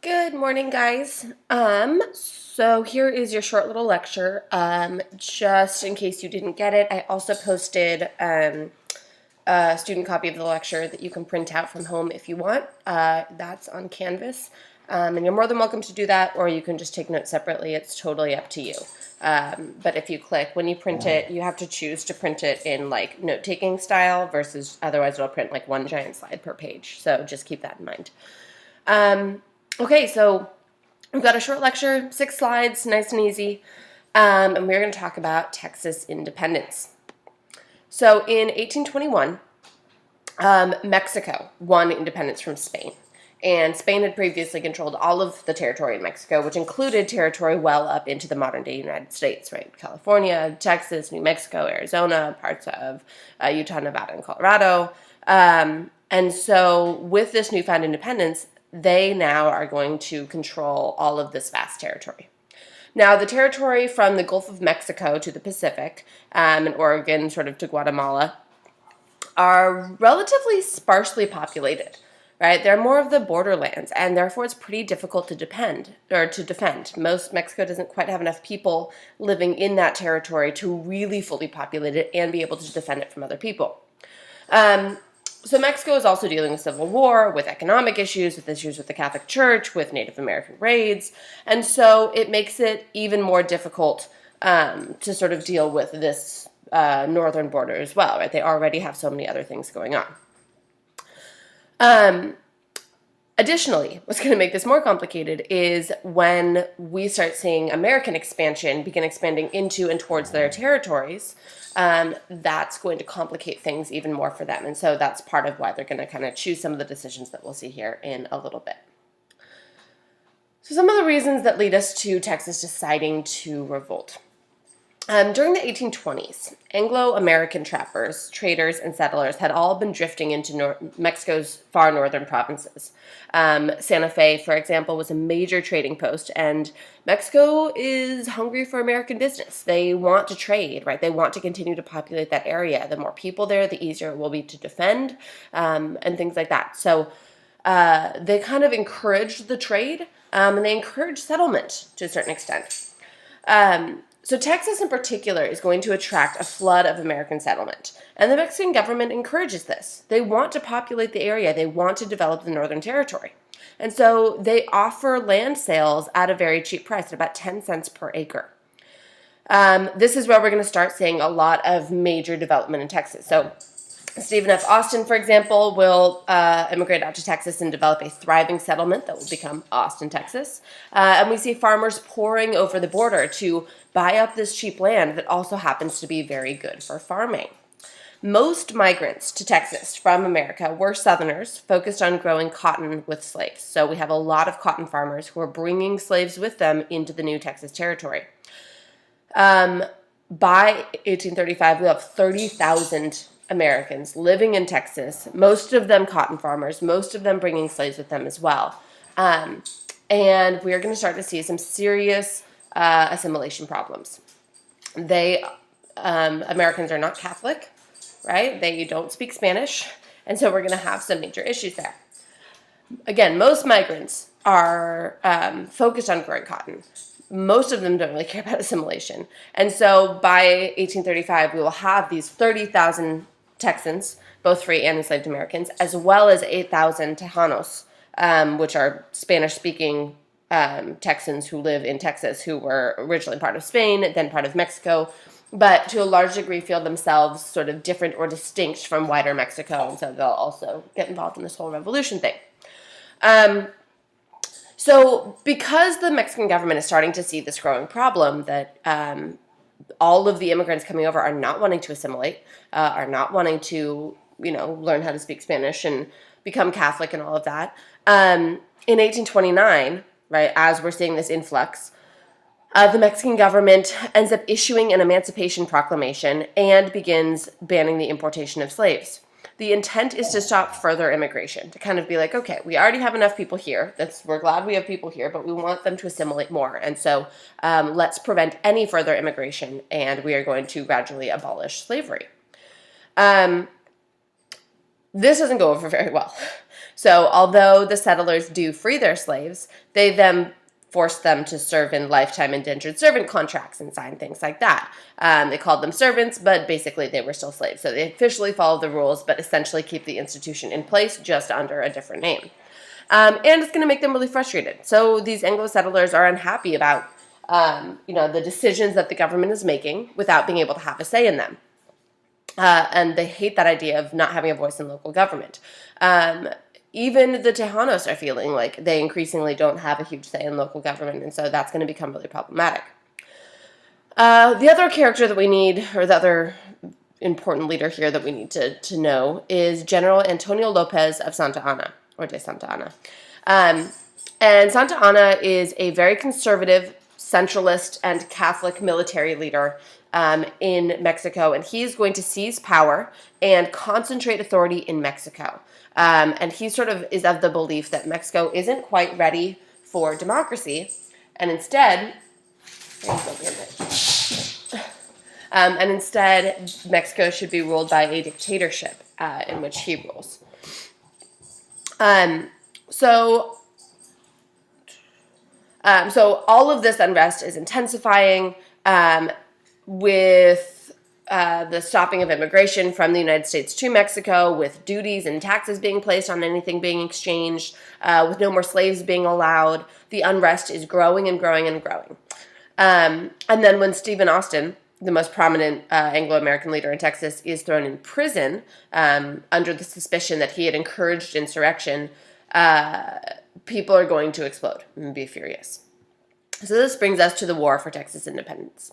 Good morning, guys. So here is your short little lecture. Just in case you didn't get it, I also posted a student copy of the lecture that you can print out from home if you want. That's on Canvas. And you're more than welcome to do that, or you can just take notes separately. It's totally up to you. But if you click, when you print it, you have to choose to print it in like note-taking style versus otherwise it'll print like one giant slide per page. So just keep that in mind. Okay, so we've got a short lecture, 6 slides, nice and easy, and we're going to talk about Texas independence. So in 1821, Mexico won independence from Spain, and Spain had previously controlled all of the territory in Mexico, which included territory well up into the modern-day United States, right? California, Texas, New Mexico, Arizona, parts of Utah, Nevada, and Colorado. And so with this newfound independence, they now are going to control all of this vast territory. Now, the territory from the Gulf of Mexico to the Pacific, and Oregon sort of to Guatemala, are relatively sparsely populated, right? They're more of the borderlands, and therefore it's pretty difficult to defend. Mexico doesn't quite have enough people living in that territory to really fully populate it and be able to defend it from other people. So Mexico is also dealing with civil war, with economic issues with the Catholic Church, with Native American raids, and so it makes it even more difficult to sort of deal with this northern border as well, right? They already have so many other things going on. Additionally, what's going to make this more complicated is when we start seeing American expansion begin expanding into and towards their territories, that's going to complicate things even more for them. And so that's part of why they're going to kind of choose some of the decisions that we'll see here in a little bit. So some of the reasons that lead us to Texas deciding to revolt. During the 1820s, Anglo-American trappers, traders, and settlers had all been drifting into Mexico's far northern provinces. Santa Fe, for example, was a major trading post, and Mexico is hungry for American business. They want to trade, right? They want to continue to populate that area. The more people there, the easier it will be to defend, and things like that. So they kind of encouraged the trade, and they encouraged settlement to a certain extent. So Texas in particular is going to attract a flood of American settlement. And the Mexican government encourages this. They want to populate the area. They want to develop the Northern Territory. And so they offer land sales at a very cheap price, at about 10 cents per acre. This is where we're going to start seeing a lot of major development in Texas. So Stephen F. Austin, for example, will immigrate out to Texas and develop a thriving settlement that will become Austin, Texas. And we see farmers pouring over the border to buy up this cheap land that also happens to be very good for farming. Most migrants to Texas from America were Southerners focused on growing cotton with slaves. So we have a lot of cotton farmers who are bringing slaves with them into the new Texas territory. By 1835, we have 30,000 Americans living in Texas, most of them cotton farmers, most of them bringing slaves with them as well. And we're going to start to see some serious assimilation problems. Americans are not Catholic, right? They don't speak Spanish, and so we're going to have some major issues there. Again, most migrants are focused on growing cotton. Most of them don't really care about assimilation. And so by 1835, we will have these 30,000 Texans, both free and enslaved Americans, as well as 8,000 Tejanos, which are Spanish-speaking Texans who live in Texas, who were originally part of Spain, then part of Mexico, but to a large degree feel themselves sort of different or distinct from wider Mexico, and so they'll also get involved in this whole revolution thing. So because the Mexican government is starting to see this growing problem that all of the immigrants coming over are not wanting to assimilate, are not wanting to, learn how to speak Spanish and become Catholic and all of that. In 1829, right, as we're seeing this influx, the Mexican government ends up issuing an emancipation proclamation and begins banning the importation of slaves. The intent is to stop further immigration, to kind of be like, okay, we already have enough people here. We're glad we have people here, but we want them to assimilate more. And so let's prevent any further immigration, and we are going to gradually abolish slavery. This doesn't go over very well. So although the settlers do free their slaves, they then force them to serve in lifetime indentured servant contracts and sign things like that. They called them servants, but basically they were still slaves. So they officially followed the rules, but essentially keep the institution in place just under a different name. And it's going to make them really frustrated. So these Anglo settlers are unhappy about the decisions that the government is making without being able to have a say in them. And they hate that idea of not having a voice in local government. Even the Tejanos are feeling like they increasingly don't have a huge say in local government, and so that's going to become really problematic. The other character that we need, or the other important leader here that we need to know, is General Antonio Lopez of Santa Anna, or de Santa Anna. And Santa Anna is a very conservative, centralist, and Catholic military leader in Mexico, and he's going to seize power and concentrate authority in Mexico. And he sort of is of the belief that Mexico isn't quite ready for democracy, and instead, Mexico should be ruled by a dictatorship in which he rules. So all of this unrest is intensifying with the stopping of immigration from the United States to Mexico, with duties and taxes being placed on anything being exchanged, with no more slaves being allowed. The unrest is growing and growing and growing. And then when Stephen Austin, the most prominent Anglo-American leader in Texas, is thrown in prison under the suspicion that he had encouraged insurrection, people are going to explode and be furious. So this brings us to the War for Texas Independence.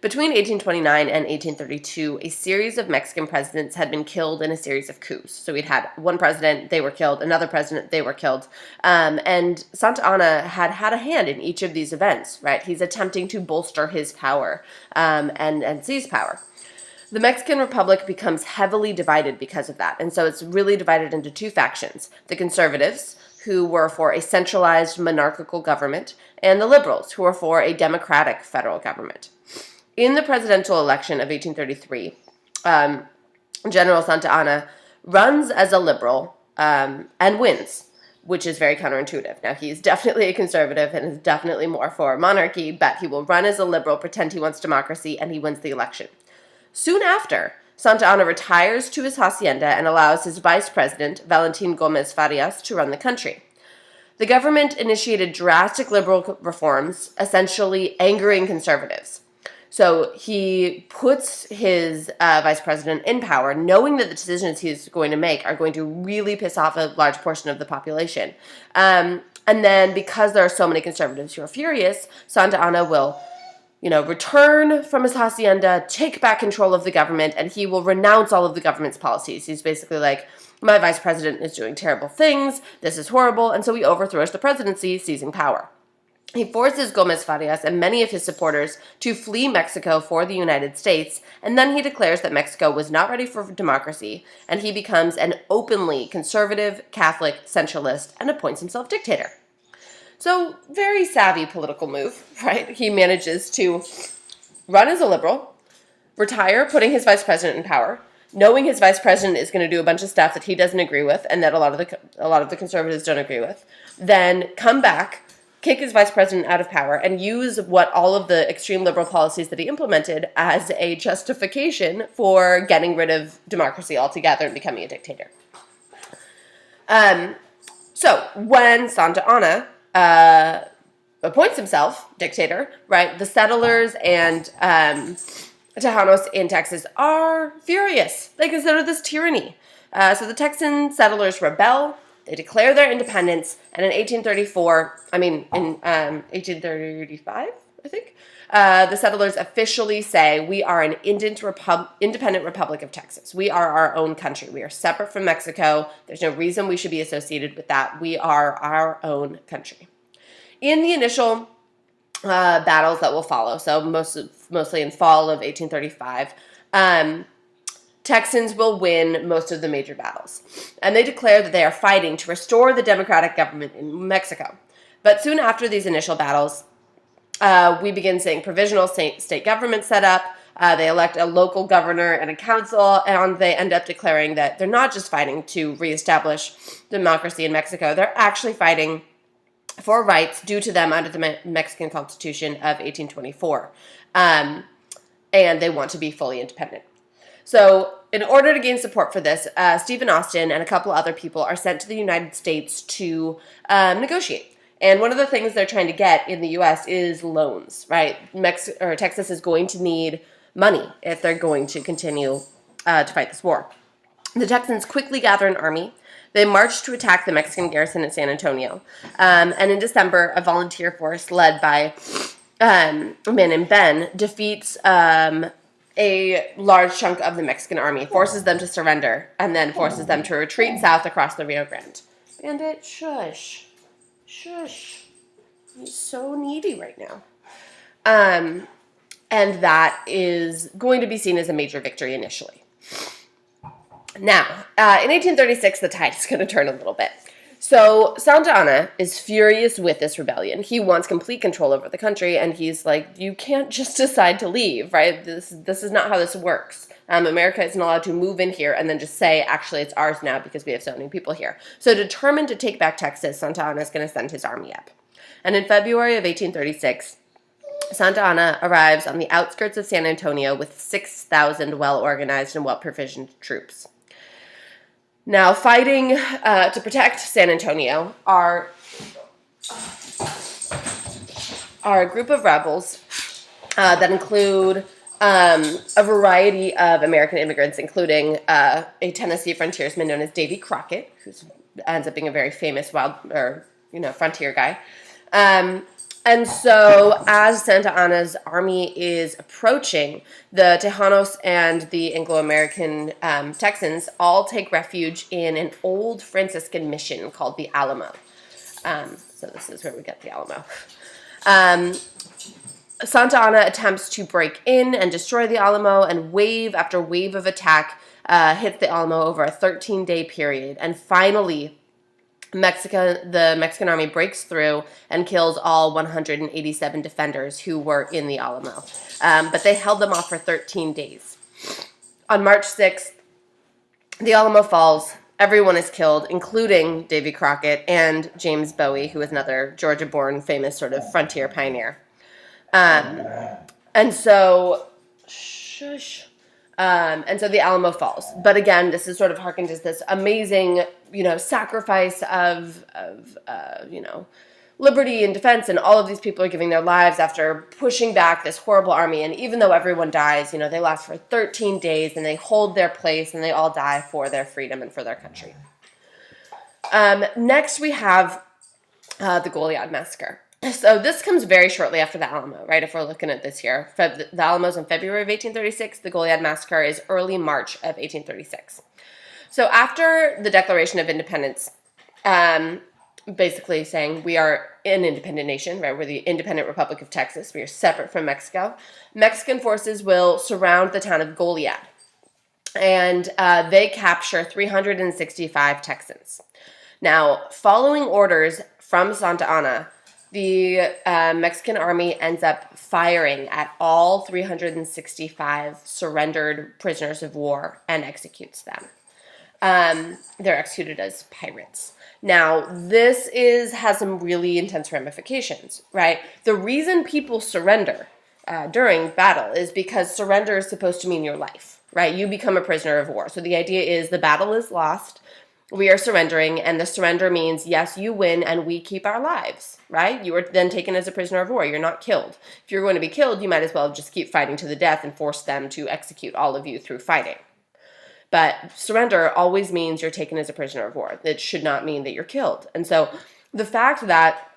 Between 1829 and 1832, a series of Mexican presidents had been killed in a series of coups. So we'd had one president, they were killed, another president, they were killed. And Santa Anna had a hand in each of these events, right? He's attempting to bolster his power and seize power. The Mexican Republic becomes heavily divided because of that. And so it's really divided into two factions: the conservatives, who were for a centralized monarchical government, and the liberals, who were for a democratic federal government. In the presidential election of 1833, General Santa Anna runs as a liberal and wins, which is very counterintuitive. Now, he's definitely a conservative and is definitely more for monarchy, but he will run as a liberal, pretend he wants democracy, and he wins the election. Soon after, Santa Anna retires to his hacienda and allows his vice president, Valentin Gomez Farias, to run the country. The government initiated drastic liberal reforms, essentially angering conservatives. So he puts his vice president in power, knowing that the decisions he's going to make are going to really piss off a large portion of the population. And then because there are so many conservatives who are furious, Santa Anna will return from his hacienda, take back control of the government, and he will renounce all of the government's policies. He's basically like, my vice president is doing terrible things, this is horrible, and so he overthrows the presidency, seizing power. He forces Gomez Farias and many of his supporters to flee Mexico for the United States, and then he declares that Mexico was not ready for democracy, and he becomes an openly conservative, Catholic, centralist, and appoints himself dictator. So, very savvy political move, right? He manages to run as a liberal, retire, putting his vice president in power, knowing his vice president is going to do a bunch of stuff that he doesn't agree with and that a lot of the conservatives don't agree with, then come back, kick his vice president out of power, and use what all of the extreme liberal policies that he implemented as a justification for getting rid of democracy altogether and becoming a dictator. So when Santa Anna appoints himself dictator, right, the settlers and Tejanos in Texas are furious. They consider this tyranny. So the Texan settlers rebel. They declare their independence, and in 1835, I think, the settlers officially say, we are an independent Republic of Texas. We are our own country. We are separate from Mexico. There's no reason we should be associated with that. We are our own country. In the initial battles that will follow, so mostly in fall of 1835, Texans will win most of the major battles. And they declare that they are fighting to restore the democratic government in Mexico. But soon after these initial battles, we begin seeing provisional state government set up. They elect a local governor and a council, and they end up declaring that they're not just fighting to reestablish democracy in Mexico, they're actually fighting for rights due to them under the Mexican Constitution of 1824. And they want to be fully independent. So in order to gain support for this, Stephen Austin and a couple other people are sent to the United States to negotiate. And one of the things they're trying to get in the U.S. is loans, right? Texas is going to need money if they're going to continue to fight this war. The Texans quickly gather an army. They march to attack the Mexican garrison at San Antonio. And in December, a volunteer force led by a man named Ben defeats a large chunk of the Mexican army, forces them to surrender, and then forces them to retreat south across the Rio Grande. Bandit, shush. Shush. He's so needy right now. And that is going to be seen as a major victory initially. Now, in 1836, the tide is going to turn a little bit. So Santa Anna is furious with this rebellion. He wants complete control over the country, and he's like, you can't just decide to leave, right? This is not how this works. America isn't allowed to move in here and then just say, actually, it's ours now because we have so many people here. So determined to take back Texas, Santa Anna is going to send his army up. And in February of 1836, Santa Anna arrives on the outskirts of San Antonio with 6,000 well-organized and well-provisioned troops. Now, fighting to protect San Antonio are a group of rebels that include a variety of American immigrants, including a Tennessee frontiersman known as Davy Crockett, who ends up being a very famous frontier guy. And so as Santa Anna's army is approaching, the Tejanos and the Anglo-American Texans all take refuge in an old Franciscan mission called the Alamo. So this is where we get the Alamo. Santa Anna attempts to break in and destroy the Alamo, and wave after wave of attack hits the Alamo over a 13-day period. And finally, the Mexican army breaks through and kills all 187 defenders who were in the Alamo. But they held them off for 13 days. On March 6th, the Alamo falls. Everyone is killed, including Davy Crockett and James Bowie, who was another Georgia-born famous sort of frontier pioneer. And so the Alamo falls. But again, this is sort of harkened to this amazing, sacrifice of liberty and defense, and all of these people are giving their lives after pushing back this horrible army. And even though everyone dies, they last for 13 days and they hold their place and they all die for their freedom and for their country. Next, we have the Goliad Massacre. So this comes very shortly after the Alamo, right? If we're looking at this here. The Alamo's in February of 1836. The Goliad Massacre is early March of 1836. So after the Declaration of Independence, basically saying we are an independent nation, right? We're the independent Republic of Texas. We are separate from Mexico. Mexican forces will surround the town of Goliad, and they capture 365 Texans. Now, following orders from Santa Anna, the Mexican army ends up firing at all 365 surrendered prisoners of war and executes them. They're executed as pirates. Now, this has some really intense ramifications, right? The reason people surrender during battle is because surrender is supposed to mean your life, right? You become a prisoner of war. So the idea is the battle is lost, we are surrendering, and the surrender means, yes, you win and we keep our lives, right? You are then taken as a prisoner of war. You're not killed. If you're going to be killed, you might as well just keep fighting to the death and force them to execute all of you through fighting. But surrender always means you're taken as a prisoner of war. It should not mean that you're killed. And so the fact that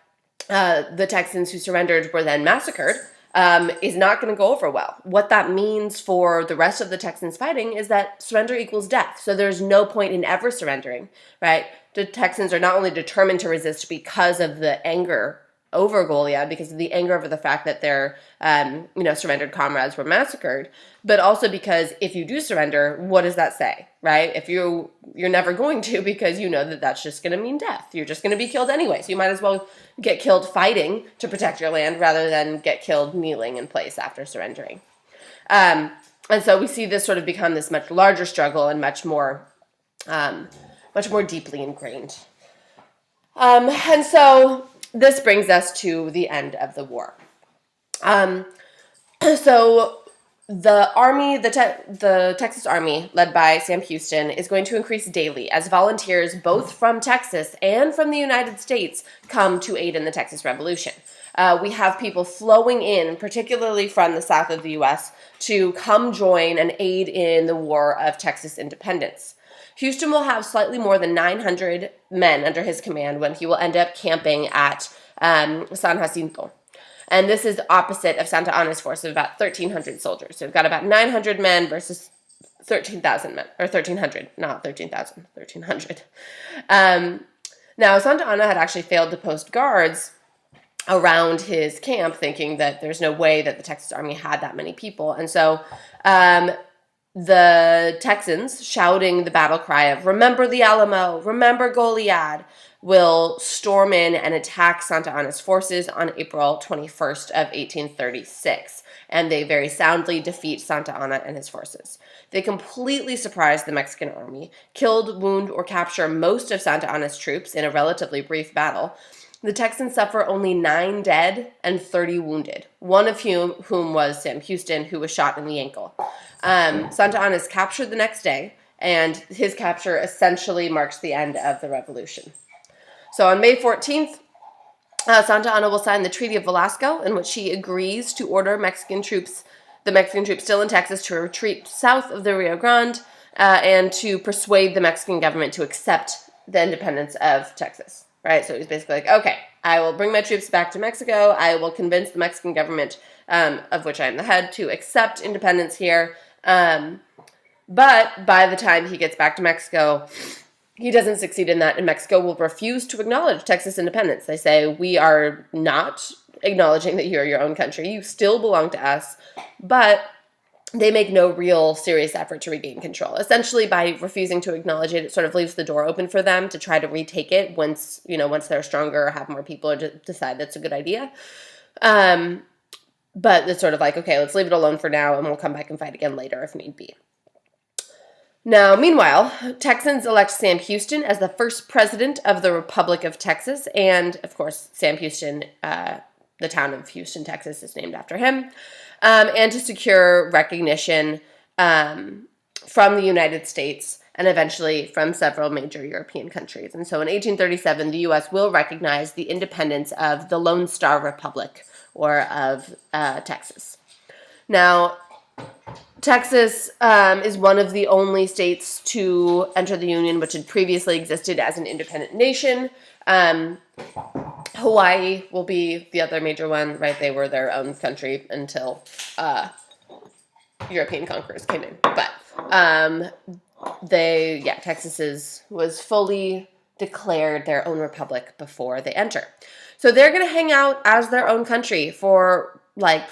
the Texans who surrendered were then massacred is not going to go over well. What that means for the rest of the Texans fighting is that surrender equals death. So there's no point in ever surrendering, right? The Texans are not only determined to resist because of the anger over Goliad, because of the anger over the fact that their surrendered comrades were massacred, but also because if you do surrender, what does that say, right? If you're never going to, because you know that that's just going to mean death. You're just going to be killed anyway. So you might as well get killed fighting to protect your land rather than get killed kneeling in place after surrendering. And so we see this sort of become this much larger struggle and much more deeply ingrained. And so this brings us to the end of the war. So the army, the Texas Army, led by Sam Houston, is going to increase daily as volunteers both from Texas and from the United States come to aid in the Texas Revolution. We have people flowing in, particularly from the south of the U.S., to come join and aid in the War of Texas Independence. Houston will have slightly more than 900 men under his command when he will end up camping at San Jacinto. And this is opposite of Santa Anna's force of about 1,300 soldiers. So we've got about 900 men versus 13,000 men, or 1,300, not 13,000, 1,300. Now, Santa Anna had actually failed to post guards around his camp, thinking that there's no way that the Texas Army had that many people. And so the Texans, shouting the battle cry of "Remember the Alamo, remember Goliad," will storm in and attack Santa Anna's forces on April 21st of 1836. And they very soundly defeat Santa Anna and his forces. They completely surprise the Mexican army, killed, wound, or capture most of Santa Anna's troops in a relatively brief battle. The Texans suffer only 9 dead and 30 wounded, one of whom was Sam Houston, who was shot in the ankle. Santa Anna is captured the next day, and his capture essentially marks the end of the revolution. So on May 14th, Santa Anna will sign the Treaty of Velasco, in which he agrees to order the Mexican troops still in Texas to retreat south of the Rio Grande and to persuade the Mexican government to accept the independence of Texas. Right? So he's basically like, okay, I will bring my troops back to Mexico. I will convince the Mexican government, of which I am the head, to accept independence here. But by the time he gets back to Mexico, he doesn't succeed in that, and Mexico will refuse to acknowledge Texas independence. They say, we are not acknowledging that you're your own country. You still belong to us, but they make no real serious effort to regain control. Essentially, by refusing to acknowledge it, it sort of leaves the door open for them to try to retake it once they're stronger or have more people or decide that's a good idea. But it's sort of like, okay, let's leave it alone for now, and we'll come back and fight again later if need be. Now, meanwhile, Texans elect Sam Houston as the first president of the Republic of Texas, and, of course, Sam Houston, the town of Houston, Texas, is named after him, and to secure recognition from the United States and eventually from several major European countries. And so in 1837, the U.S. will recognize the independence of the Lone Star Republic, or of Texas. Now, Texas is one of the only states to enter the Union which had previously existed as an independent nation. Hawaii will be the other major one, right? They were their own country until European conquerors came in. But Texas was fully declared their own republic before they enter. So they're going to hang out as their own country for like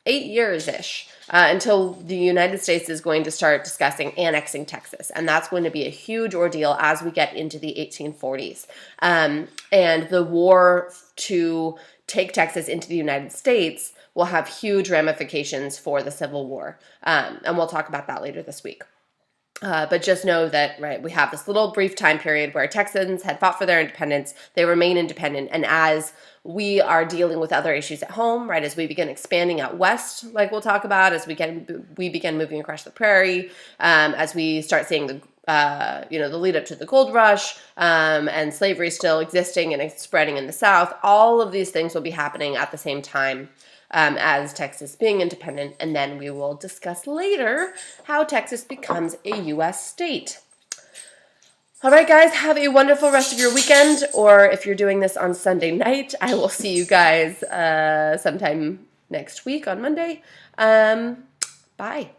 8 years-ish. Until the United States is going to start discussing annexing Texas. And that's going to be a huge ordeal as we get into the 1840s. And the war to take Texas into the United States will have huge ramifications for the Civil War. And we'll talk about that later this week. But just know that, right, we have this little brief time period where Texans had fought for their independence. They remain independent. And as we are dealing with other issues at home, right, as we begin expanding out west, like we'll talk about, as we begin moving across the prairie, as we start seeing the lead up to the gold rush, and slavery still existing and spreading in the South, all of these things will be happening at the same time. As Texas being independent, and then we will discuss later how Texas becomes a U.S. state. All right, guys, have a wonderful rest of your weekend, or if you're doing this on Sunday night, I will see you guys sometime next week on Monday. Bye.